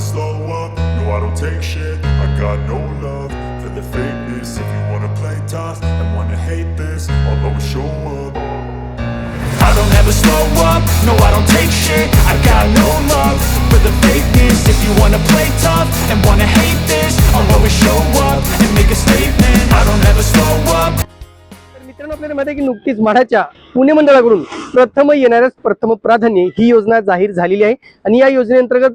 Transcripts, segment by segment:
slow up, no I don't take shit. I got no love for the fakeness. If you wanna play tough and wanna hate this, I'll always show up. I don't ever slow up, no I don't take shit. I got no love for the fakeness. If you wanna play tough and wanna hate this, I'll always show up and make a statement. I don't ever slow up. मित्रांनो, आपल्याला माहिती आहे की नुकतीच म्हाडाच्या पुणे मंडळाकडून प्रथम येणाऱ्यास प्रथम प्राधान्य ही योजना जाहीर झालेली आहे आणि या योजनेअंतर्गत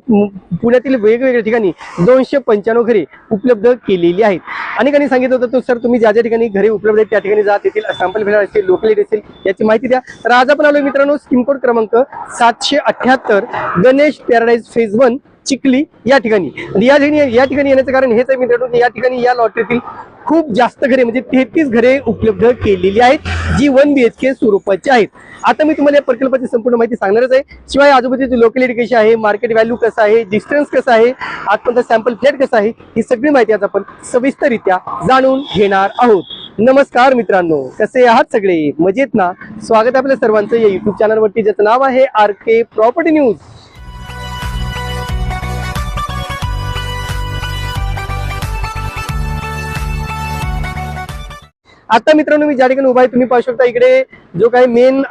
पुण्यातील वेगवेगळ्या ठिकाणी 295 घरे उपलब्ध केलेली आहेत. अनेकांनी सांगितलं होतं सर तुम्ही ज्या ज्या ठिकाणी घरे उपलब्ध आहेत त्या ठिकाणी जा, तेथील सॅम्पल भेट असेल, लोकॅलिटी असेल याची माहिती द्या. तर आज आपण आलोय मित्रांनो स्कीम कोड क्रमांक 778 गणेश पॅराडाइज फेज 1 चिखली या ठिकाणी. या ठिकाणी येण्याचं कारण हेच आहे मित्रांनो की या ठिकाणी या लॉटरीतील खूप जास्त घरे म्हणजे 33 घरे उपलब्ध केलेली आहेत जी 1 BHK स्वरूपाची आहेत. आता मी तुम्हाला या प्रकल्पाची संपूर्ण माहिती सांगणारच आहे. शिवाय आजूबाजूची लोकॅलिटी कशी आहे, मार्केट व्हॅल्यू कसं आहे, डिस्टन्स कसं आहे, आतमध्ये सॅम्पल फ्लॅट कसं आहे, ही सगळी माहिती आज आपण सविस्तररित्या जाणून घेणार आहोत. नमस्कार मित्रांनो, कसे आहात सगळे? मजेत ना? स्वागत आहे आपल्या सर्वांचं या युट्यूब चॅनलवरती ज्याचं नाव आहे RK प्रॉपर्टी न्यूज. आता मित्रांनो मी ज्या ठिकाणी उभा आहे तुम्ही पाहू शकता इकडे जो काही मेन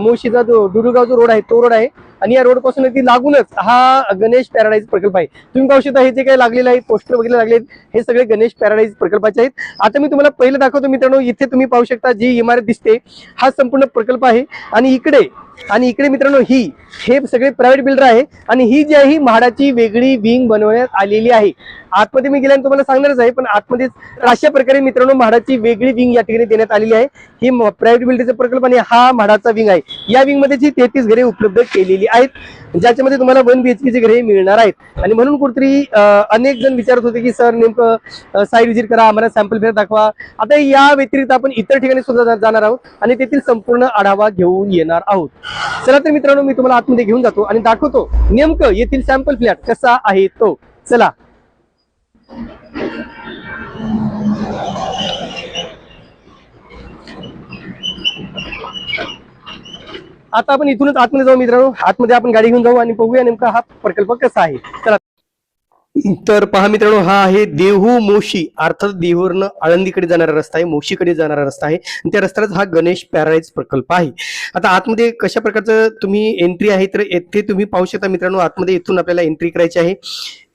मोशीचा जो दुरुगाव जो रोड आहे तो रोड आहे आणि या रोड पासून अगदी लागूनच हा गणेश पॅराडाइज प्रकल्प आहे. तुम्ही पाहू शकता हे जे काही लागलेलं आहे पोस्टर वगैरे लागले हे सगळे गणेश पॅराडाइज प्रकल्पाचे आहेत. आता मी तुम्हाला पहिलं दाखवतो मित्रांनो. इथे तुम्ही पाहू शकता जी इमारत दिसते हा संपूर्ण प्रकल्प आहे आणि इकडे मित्रांनो हे सगळे प्रायव्हेट बिल्डर आहे आणि ही जी आहे म्हाडाची वेगळी विंग बनवण्यात आलेली आहे. आतमध्ये मी गेल्यानंतर तुम्हाला सांगणारच आहे पण आतमध्ये अशा प्रकारे मित्रांनो म्हाडाची वेगळी विंग या ठिकाणी देण्यात आलेली आहे. ही प्रायव्हेट बिल्डरचा प्रकल्प आणि हा म्हाडाचा विंग आहे. या विंग मध्ये जी 33 घरे उपलब्ध केलेली आहेत ज्याच्यामध्ये तुम्हाला 1 BHK घरे मिळणार आहेत. आणि म्हणून कुठेतरी अनेक जण विचारत होते की सर नेमकं साईट व्हिजिट करा, आम्हाला सॅम्पल फेर दाखवा. आता या व्यतिरिक्त आपण इतर ठिकाणी सुद्धा जाणार आहोत आणि तेथील संपूर्ण आढावा घेऊन येणार आहोत. चला तर मित्रांनो मी तुम्हाला आतमध्ये घेऊन जातो आणि दाखवतो नेमकं येथील सॅम्पल फ्लॅट कसा आहे तो. चला. आता आपण इथूनच आतमध्ये जाऊ मित्रांनो. आतमध्ये आपण गाडी घेऊन जाऊ आणि बघूया नेमका हा प्रकल्प कसा आहे. चला. तर पहा मित्रांनो हा आहे देहू मोशी अर्थात देहूवरनं आळंदीकडे जाणारा रस्ता आहे, मोशीकडे जाणारा रस्ता आहे. त्या रस्त्यालाच हा गणेश पॅराडाइज प्रकल्प आहे. आता आतमध्ये कशा प्रकारचं तुम्ही एंट्री आहे तर येथे तुम्ही पाहू शकता मित्रांनो. आतमध्ये इथून आपल्याला एंट्री करायची आहे.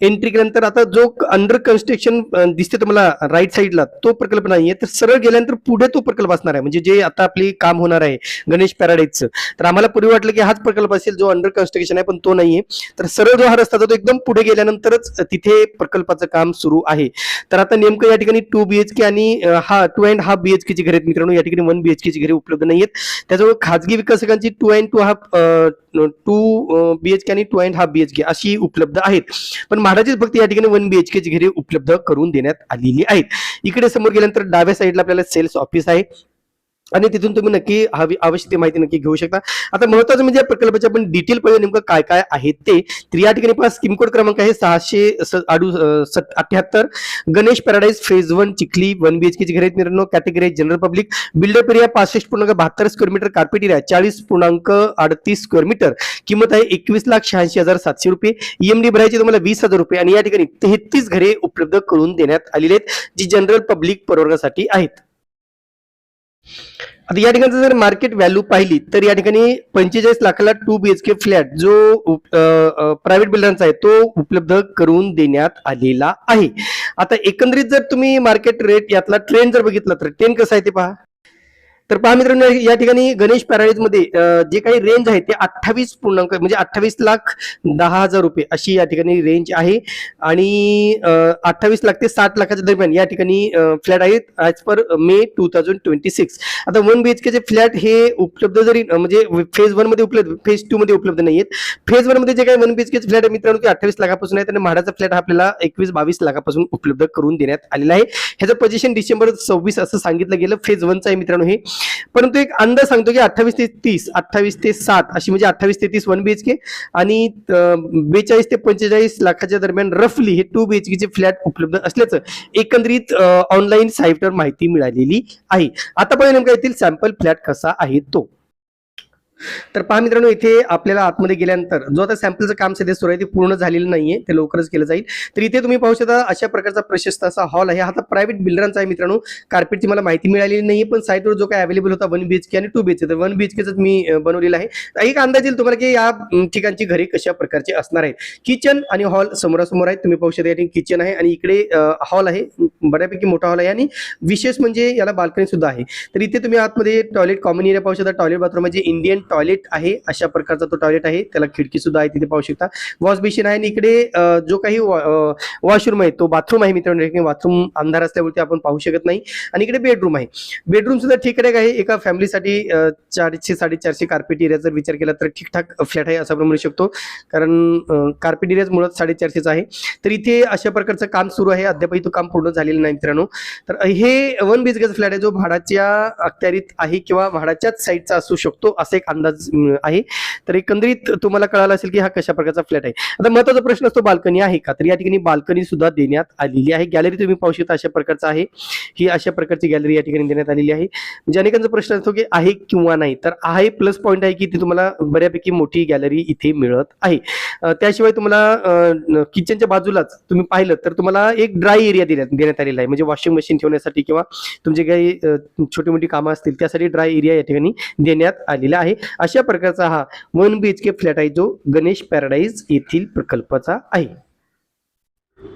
एंट्री केल्यानंतर आता जो अंडर कन्स्ट्रक्शन दिसते तुम्हाला राईट साईडला तो प्रकल्प नाहीये तर सरळ गेल्यानंतर पुढे तो प्रकल्प असणार आहे म्हणजे जे आता आपली काम होणार आहे गणेश पॅराडाइजचं. तर आम्हाला पूर्वी वाटलं की हाच प्रकल्प असेल जो अंडर कन्स्ट्रक्शन आहे पण तो नाहीये. तर सरळ जो हा रस्ता जातो एकदम पुढे गेल्यानंतरच तिथे प्रकल्पाचं काम सुरू आहे. तर आता नेमकं या ठिकाणी 2 BHK आणि 2.5 BHK ची घरे आहेत मित्रांनो. या ठिकाणी 1 BHK ची घरे उपलब्ध नाहीयेत. त्याजवळ खाजगी विकासकांची 2 BHK आणि 2.5 BHK अशी उपलब्ध आहेत. पण म्हाडाचीच फक्त या ठिकाणी 1 BHK ची घरे उपलब्ध करून देण्यात आलेली आहेत. इकडे समोर गेल्यानंतर डाव्या साईडला आपल्याला सेल्स ऑफिस आहे आणि तिथून तुम्ही नक्की हवी आवश्यक माहिती नक्की घेऊ शकता. आता महत्वाचं म्हणजे या प्रकल्पाचे आपण डिटेल पाहिजे नेमकं काय काय आहे ते. तर या ठिकाणी पहा स्कीम कोड क्रमांक आहे 678 Ganesh paradise phase 1 Chikhali 1 BHK ची घरे आहेत मित्रांनो. Category general public. Builder area 65.72 square metre. Carpet area 40.38 square metre. किंमत आहे 21,86,700 रुपये. EMD भरायची तुम्हाला 20,000 रुपये आणि या ठिकाणी 33 घरे उपलब्ध करून देण्यात आलेली आहेत जी जनरल पब्लिक प्रवर्गासाठी आहेत. आता या ठिकाणी जर मार्केट व्हॅल्यू पाहिली तर या ठिकाणी 45 लाखाला 2 BHK फ्लॅट जो प्रायव्हेट बिल्डरांचा आहे तो उपलब्ध करून देण्यात आलेला आहे. आता एकंदरीत जर तुम्ही मार्केट रेट यातला ट्रेंड जर बघितला तर ट्रेंड कसा आहे ते पहा. तर पहा मित्रांनो या ठिकाणी गणेश पॅराडाइज मध्ये जे काही रेंज आहे ते 28.10,10,000 रुपये अशी या ठिकाणी रेंज आहे आणि 28 लाख ते 60 लाखाच्या दरम्यान या ठिकाणी फ्लॅट आहेत ऍज पर मे 2026. आता 1 BHK चे फ्लॅट हे उपलब्ध जरी म्हणजे फेज 1 मध्ये उपलब्ध, फेज 2 मध्ये उपलब्ध नाहीयेत. फेज 1 मध्ये जे काही 1 BHK चे फ्लॅट आहे मित्रांनो ते 28 लाखापासून आहेत आणि म्हाडाचा फ्लॅट हा आपल्याला 21-22 लाखापासून उपलब्ध करून देण्यात आलेला आहे. ह्याचं पोझिशन डिसेंबर 26 असं सांगितलं गेलं. फेज 1 चा आहे मित्रांनो हे. परंतु एक अंदाज सांगतो की 28 ते 30, 28 ते 7 अशी म्हणजे 28 ते 30 1 BHK आणि 42 ते 45 लाखाच्या दरम्यान रफली हे 2 BHK चे फ्लॅट उपलब्ध असल्याचं एकंदरीत ऑनलाईन साईटवर माहिती मिळालेली आहे. आता पाहूया नेमका येथील सॅम्पल फ्लॅट कसा आहे तो. तर पहा मित्रांनो, इथे आपल्याला आतमध्ये गेल्यानंतर जो आता सॅम्पलचं काम सध्या सुरू आहे ते पूर्ण झालेलं नाहीये, ते लवकरच केलं जाईल. तर इथे तुम्ही पाहू शकता अशा प्रकारचा प्रशस्त असा हॉल आहे. हा आता प्रायव्हेट बिल्डरांचा आहे मित्रांनो. कार्पेटची मला माहिती मिळालेली नाहीये, पण साईटवर जो काय अवेलेबल होता 1 BHK आणि 2 BHK, तर 1 BHKच मी बनवलेलं आहे. एक अंदाज येईल तुम्हाला की या ठिकाणची घरे कशा प्रकारची असणार आहेत. किचन आणि हॉल समोरासमोर आहेत. तुम्ही पाहू शकता या ठिकाणी किचन आहे आणि इकडे हॉल आहे, बऱ्यापैकी मोठा हॉल आहे आणि विशेष म्हणजे याला बाल्कनी सुद्धा आहे. तर इथे तुम्ही आतमध्ये टॉयलेट कॉमन एरिया पाहू शकता. टॉयलेट बाथरूम म्हणजे इंडियन टॉयलेट आहे, अशा प्रकारचा तो टॉयलेट आहे. त्याला खिडकी सुद्धा आहे, तिथे पाहू शकता. वॉश बेसिन आहे आणि इकडे जो काही वॉशरूम आहे तो बाथरूम आहे मित्रांनो. बाथरूम अंधार असल्यामुळे आपण पाहू शकत नाही. आणि इकडे बेडरूम आहे. बेडरूम सुद्धा ठीकठाक आहे. एका फॅमिलीसाठी 400-450 कार्पेट एरिया जर विचार केला तर ठीकठाक फ्लॅट आहे असं आपण म्हणू शकतो, कारण कार्पेट एरियाच मुळात 450 आहे. तर इथे अशा प्रकारचं काम सुरू आहे. अद्यापही तो काम पूर्ण झालेलं नाही मित्रांनो. तर हे 1 BHK फ्लॅट आहे, जो भाड्याच्या अखत्यारीत आहे किंवा भाड्याच्याच साईडचा असू शकतो असा एक अंदाज आहे. तर एकंदरीत तुम्हाला कळालं असेल की हा कशा प्रकारचा फ्लॅट आहे. आता महत्त्वाचा प्रश्न असतो बाल्कनी आहे का, तर या ठिकाणी बाल्कनी सुद्धा देण्यात आलेली आहे. गॅलरी तुम्ही पाहू शकता अशा प्रकारचा आहे. ही अशा प्रकारची गॅलरी या ठिकाणी देण्यात आलेली आहे. म्हणजे अनेकांचा प्रश्न असतो की आहे किंवा नाही, तर आहे प्लस पॉईंट आहे की ती तुम्हाला बऱ्यापैकी मोठी गॅलरी इथे मिळत आहे. त्याशिवाय तुम्हाला किचनच्या बाजूलाच तुम्ही पाहिलं तर तुम्हाला एक ड्राय एरिया देण्यात आलेला आहे. म्हणजे वॉशिंग मशीन ठेवण्यासाठी किंवा तुमचे काही छोटी मोठी कामं असतील त्यासाठी ड्राय एरिया या ठिकाणी देण्यात आलेला आहे. अशा प्रकारचा हा 1 BHK फ्लॅट आहे, जो गणेश पॅराडाईज येथील प्रकल्पाचा आहे.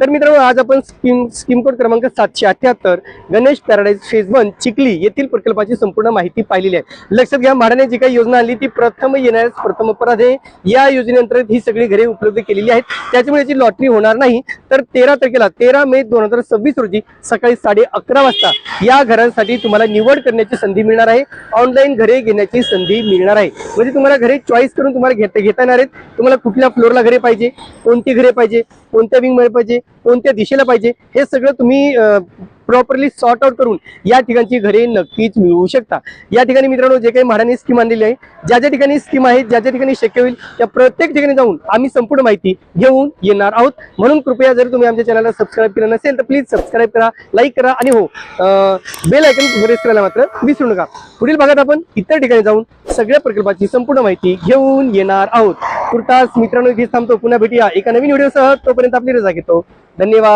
तर मित्रांनो, आज आपण स्कीम कोड क्रमांक 778 गणेश पॅराडाईज फेज 1 चिखली येथील प्रकल्पाची संपूर्ण माहिती पाहिलेली आहे. लक्षात घ्या, म्हाडाने जी काही योजना आणली ती प्रथम येणाऱ्यास प्रथम अपराधे या योजनेअंतर्गत ही सगळी घरे उपलब्ध केलेली आहेत. त्याच्यामुळे याची लॉटरी होणार नाही. तर 13 तारखेला 13 मे 2026 रोजी सकाळी 11:30 वाजता या घरांसाठी तुम्हाला निवड करण्याची संधी मिळणार आहे. ऑनलाईन घरे घेण्याची संधी मिळणार आहे. म्हणजे तुम्हाला घरे चॉईस करून तुम्हाला घेता येणार आहेत. तुम्हाला कुठल्या फ्लोअरला घरे पाहिजे, कोणती घरे पाहिजे, कोणत्या विंग मध्ये पाहिजे, कोणत्या दिशेला पाहिजे, हे सगळं तुम्ही प्रॉपरली सॉर्ट आउट करून या ठिकाणची घरे नक्कीच मिळवू शकता. या ठिकाणी मित्रांनो, जे काही म्हाडाने स्कीम आणलेली आहे, ज्या ज्या ठिकाणी स्कीम आहे, ज्या ज्या ठिकाणी शक्य होईल त्या प्रत्येक ठिकाणी जाऊन आम्ही संपूर्ण माहिती घेऊन येणार आहोत. म्हणून कृपया जर तुम्ही आमच्या चॅनलला सबस्क्राईब केलं नसेल तर प्लीज सबस्क्राईब करा, लाईक करा आणि हो, बेल आयकॉन प्रेस करायला मात्र विसरू नका. पुढील भागात आपण इतर ठिकाणी जाऊन सगळ्या प्रकल्पाची संपूर्ण माहिती घेऊन येणार आहोत. तुर्तास मित्रांनो इथे थांबतो. पुन्हा भेटूया एका नवीन व्हिडिओसह. तोपर्यंत आपली रजा घेतो. धन्यवाद.